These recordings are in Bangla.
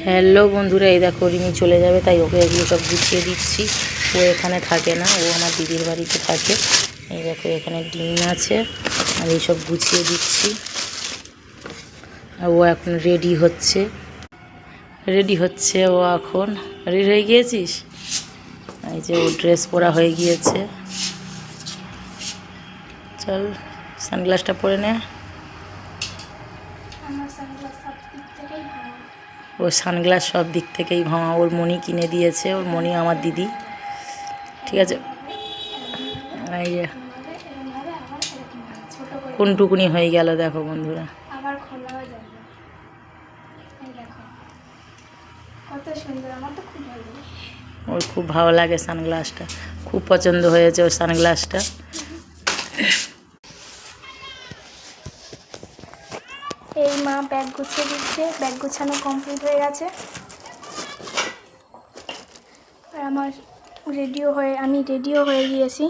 হ্যালো বন্ধুরা, এই দেখো রিমি চলে যাবে, তাই ওকে এগুলো সব গুছিয়ে দিচ্ছি। ও এখানে থাকে না, ও আমার দিদির বাড়িতে থাকে। এই দেখো এখানে ডিম আছে আর এইসব গুছিয়ে দিচ্ছি। আর ও এখন রেডি হচ্ছে ও এখন রেডি হয়ে গিয়েছিস? এই যে ও ড্রেস পরা হয়ে গিয়েছে। চল সানগ্লাসটা পরে নে। ও সানগ্লাস সব দিক থেকেই ভাঙা। ওর মনি কিনে দিয়েছে, ওর মনি আমার দিদি। ঠিক আছে, এই যে কোনটুকুনি হয়ে গেল দেখো বন্ধুরা। ওর খুব ভালো লাগে সানগ্লাসটা, খুব পছন্দ হয়েছে ওর সানগ্লাসটা। এই মা ব্যাগ গুছিয়ে দিচ্ছে, ব্যাগ গুছানো কমপ্লিট হয়ে গেছে। আর আমি রেডিও হয়ে গিয়েছি।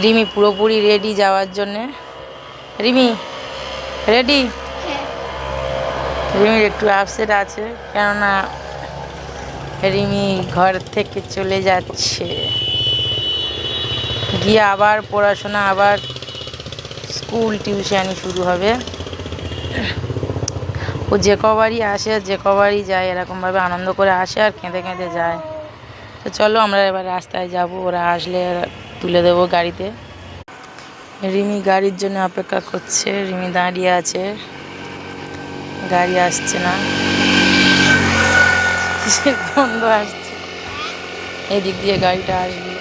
রিমি পুরোপুরি রেডি যাওয়ার জন্যে। রিমি রেডি? রিমির একটু আপসেট আছে, কেননা রিমি ঘর থেকে চলে যাচ্ছে, গিয়ে আবার পড়াশোনা, আবার স্কুল টিউশানি শুরু হবে। ও যে কবারই আসে যে কবারই যায় এরকমভাবে আনন্দ করে আসে আর কেঁদে কেঁদে যায়। তো চলো আমরা এবার রাস্তায় যাব, ওরা আসলে তুলে দেবো গাড়িতে। রিমি গাড়ির জন্য অপেক্ষা করছে, রিমি দাঁড়িয়ে আছে, গাড়ি আসছে না, কিসের গন্ধ আসছে, এদিক দিয়ে গাড়িটা আসবে।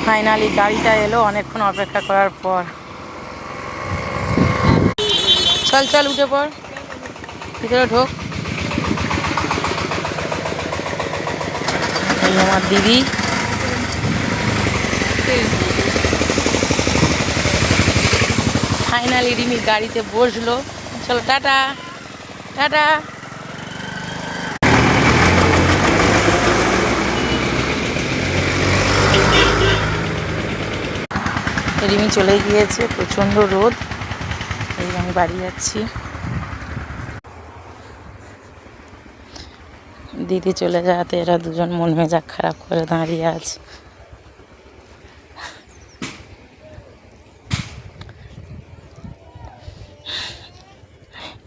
ফাইনালি গাড়িটা এলো অনেকক্ষণ অপেক্ষা করার পর। চল চল উঠে পড়, ভিতরে ঢোক। এই আমার দিদি, ফাইনালি রিমি গাড়িতে বসলো। চলো টাটা টাটা। রিমি চলে গিয়েছে, প্রচণ্ড রোদ। এই আমি বাড়ি যাচ্ছি, দিদি চলে যাওয়াতে এরা দুজন মন মেজাজ খারাপ করে দাঁড়িয়ে আছে।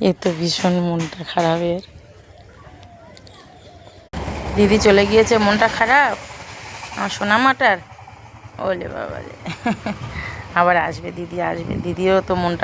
এ তো ভীষণ মনটা খারাপের। দিদি চলে গিয়েছে, মনটা খারাপ আমার সোনা মাটার। ওলে বাবা রে, আবার আসবে দিদি, আসবে দিদিও তো মনটা